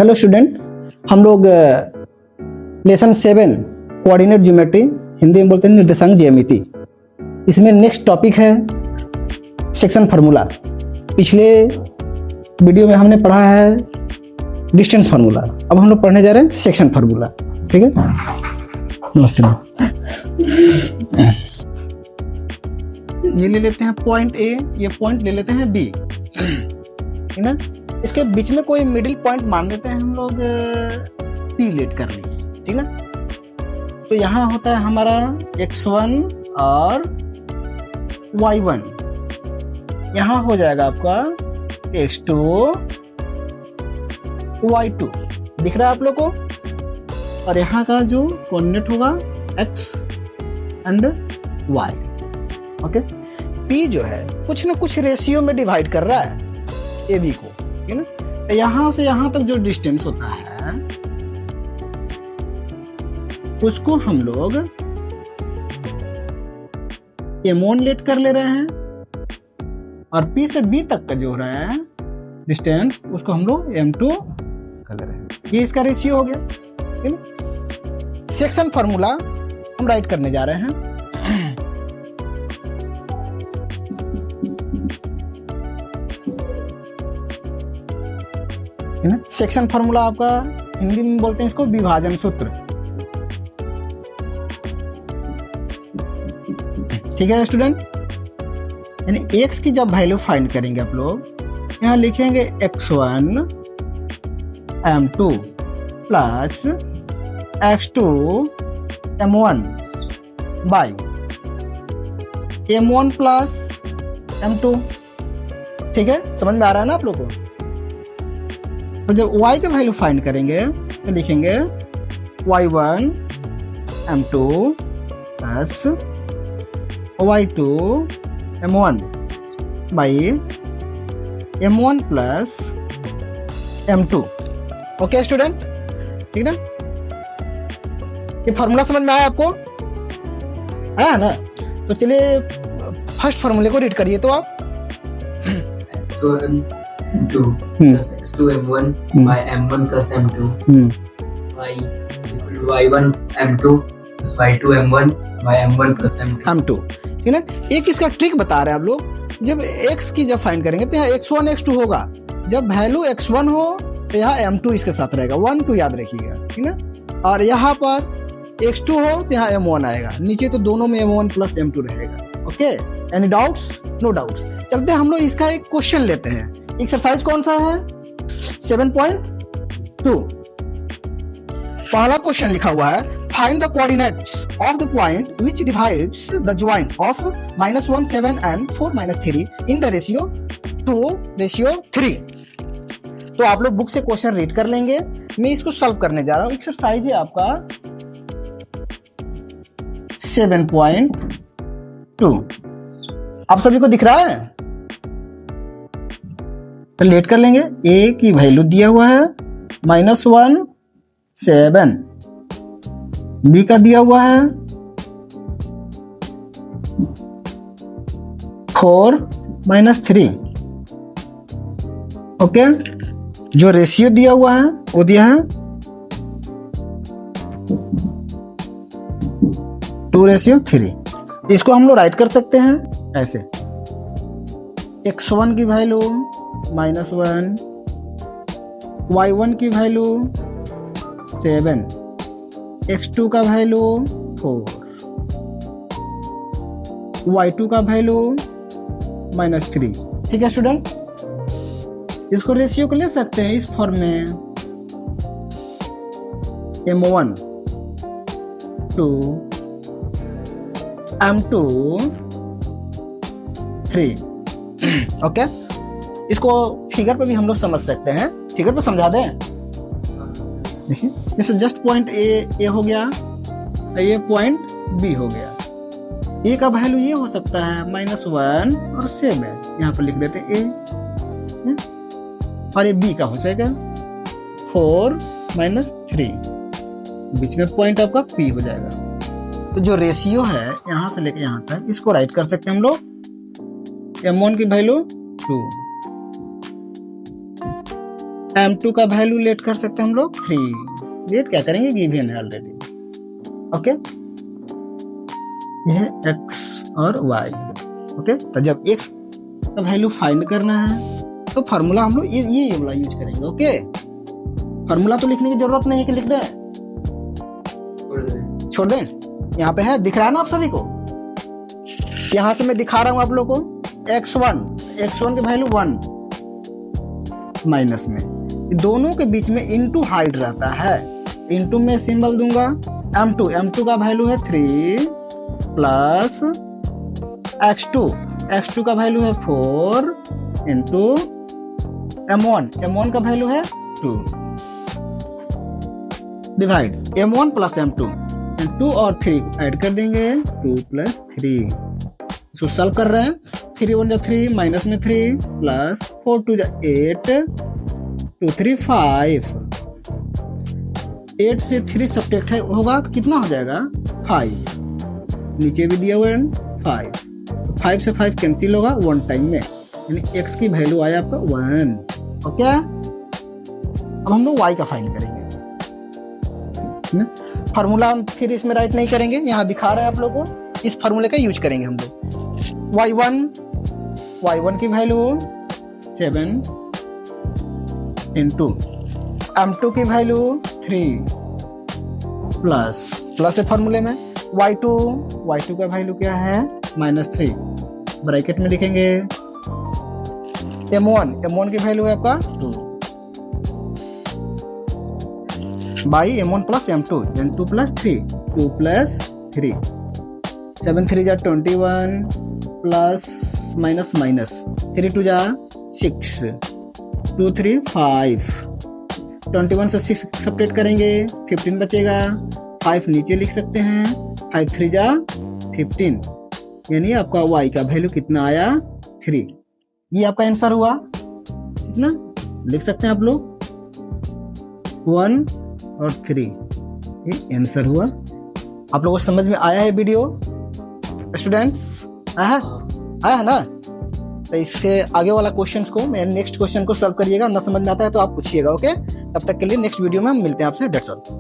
Hello student, हम लोग lesson 7 coordinate geometry, Hindi में बोलते हैं निर्देशांक ज्यामिति, इसमें नेक्स्ट टॉपिक है सेक्शन फार्मूला। पिछले वीडियो में हमने पढ़ा है डिस्टेंस फार्मूला, अब हम लोग पढ़ने जा रहे हैं सेक्शन फार्मूला। ठीक है, नमस्ते। ये ले लेते हैं पॉइंट ए, ये पॉइंट ले लेते हैं बी, ठीक ना। इसके बीच में कोई मिडिल पॉइंट मान लेते हैं हम लोग, पी लेट कर लिए, ठीक ना। तो यहाँ होता है हमारा x1 और y1, यहाँ हो जाएगा आपका x2 y2, दिख रहा है आप लोग को। और यहाँ का जो कोऑर्डिनेट होगा x and y। Okay, p जो है कुछ ना कुछ रेशियो में डिवाइड कर रहा है ए बी को, ठीक है ना। तो यहाँ से यहाँ तक जो डिस्टेंस होता है उसको हम लोग m1 लेट कर ले रहे हैं, और P से B तक का जो हो रहा है डिस्टेंस उसको हम लोग m2 कर ले रहे हैं। ये इसका रेशियो हो गया, ठीक है। सेक्शन फार्मूला हम राइट करने जा रहे हैं। है ना, सेक्शन फार्मूला आपका हिंदी में बोलते हैं इसको विभाजन सूत्र, ठीक है स्टूडेंट। यानी x की जब वैल्यू फाइंड करेंगे आप लोग, यहाँ लिखेंगे x1 m2 plus x2 m1 by m1 plus m2, ठीक है, समझ में आ रहा है ना आप लोग को। तो जब y का वैल्यू फाइंड करेंगे तो लिखेंगे y1 m2 plus y2 m1 by m1 plus m2। Okay student, ठीक ना। ये फॉर्मूला समझ में आया आपको, आया ना। तो चलिए फर्स्ट फार्मूले को रीड करिए तो आप। x1 m2 plus x2 m1 by m1 plus m2 by y1 m2 plus y2 m1 by m1 plus m2, ठीक ना। एक इसका ट्रिक बता रहे हैं आप लोग, जब x की जब फाइंड करेंगे तो यहाँ x1 x2 होगा, जब वैल्यू x1 हो तो यहाँ m2 इसके साथ रहेगा, 1 2 याद रखिएगा, ठीक ना। और यहाँ पर x2 हो तो यहाँ m1 आएगा, नीचे तो दोनों में m1 प्लस m2 रहेगा। Okay, any doubts? No doubts. चलते हैं हम लोग इसका एक क्वेश्चन लेते हैं। एक्सरसाइज कौन सा है? 7.2। पहला क्वेश्चन लिखा हुआ है, find the coordinates of the point which divides the join of -1 7 and 4 3 in the ratio 2:3। तो आप लोग बुक से क्वेश्चन रीड कर लेंगे, मैं इसको सॉल्व करने जा रहा हूं। एक्सरसाइज है आपका 7.2। आप सभी को दिख रहा है? तो लेट कर लेंगे। ए की वैल्यू दिया हुआ है -1 7, बी का दिया हुआ है 4 3। ओके, जो रेशियो दिया हुआ है वो दिया है 2:3। इसको हम लोग राइट कर सकते हैं ऐसे, x1 की वैल्यू -1, y1 की वैल्यू 7, x2 का वैल्यू 4, y2 का वैल्यू -3। ठीक है स्टूडेंट, इसको रेशियो को ले सकते हैं इस फॉर्म में, m1 2 m2 3। ओके, इसको फिगर पे भी हम लोग समझ सकते हैं, फिगर पे समझा दें। देखिए, जैसे जस्ट पॉइंट ए हो गया, ये पॉइंट बी हो गया। ए का वैल्यू ये हो सकता है -1 और 7, यहाँ पर लिख देते हैं ए, और ये बी का हो जाएगा 4 3, बीच में पॉइंट आपका पी हो जाएगा। तो जो रेशियो है यहाँ से लेकर यहाँ तक, इसको राइट कर सकते हैं हम लोग, m1 की वैल्यू 2, m2 का वैल्यू लेट कर सकते हैं हम लोग 3, लेट क्या करेंगे, गिवन है ऑलरेडी। ओके, यह है x और y। ओके, तो जब x का वैल्यू फाइंड करना है तो फार्मूला हम लोग ये वाला यूज करेंगे। ओके, फार्मूला तो लिखने की जरूरत नहीं है कि लिख दें, छोड़ दें, यहाँ पे है, दिख रहा है ना आप सभी को। यहां से मैं दिखा रहा हूं आप लोग को x1 की वैल्यू 1 माइनस में, दोनों के बीच में इनटू हाइड रहता है, इनटू में सिंबल दूंगा m2 का वैल्यू है 3 प्लस x2 का वैल्यू है 4 इंटू m1 का वैल्यू है 2 डिवाइड m1 प्लस m2, 2 और 3 ऐड कर देंगे, 2 प्लस 3, इसको सॉल्व कर रहे हैं, 3 1 3 माइनस में 3 प्लस 4 2 8 2 3 5, 8 से 3 सब्ट्रैक्ट होगा तो कितना हो जाएगा 5, नीचे भी दिया हुआ है 5, 5 से 5 कैंसिल होगा 1 टाइम में, यानी x की वैल्यू आया आपका 1। ओके, अब हम लोग y का फाइंड करेंगे। फार्मूला हम फिर इसमें राइट नहीं करेंगे, यहाँ दिखा रहे हैं आप लोगों को, इस फार्मूले का यूज करेंगे हम लोग। y1 की वैल्यू 7 इंटू m2 की वैल्यू 3 प्लस है फार्मूले में y2 का वैल्यू क्या है -3, ब्रैकेट में लिखेंगे m1 की वैल्यू है आपका 2 by m1 plus m2 n2 plus 3 2 plus 3 7 3 जा 21 प्लस माइनस 3 2 जा 6 2 3 5, 21 से 6 सब्ट्रैक्ट करेंगे 15 बचेगा, 5 नीचे लिख सकते हैं, 5 3 जा 15, यानी आपका y का वैल्यू कितना आया 3। ये आपका आंसर हुआ, कितना लिख सकते हैं आप लोग 1 और 3, ये आंसर हुआ। आप लोगों को समझ में आया है वीडियो स्टूडेंट्स, आया है ना। तो इसके आगे वाला क्वेश्चंस को मैं नेक्स्ट क्वेश्चन को सॉल्व करिएगा, ना समझ में आता है तो आप पूछिएगा। ओके, तब तक के लिए नेक्स्ट वीडियो में हम मिलते हैं आपसे, डेट्स ऑल।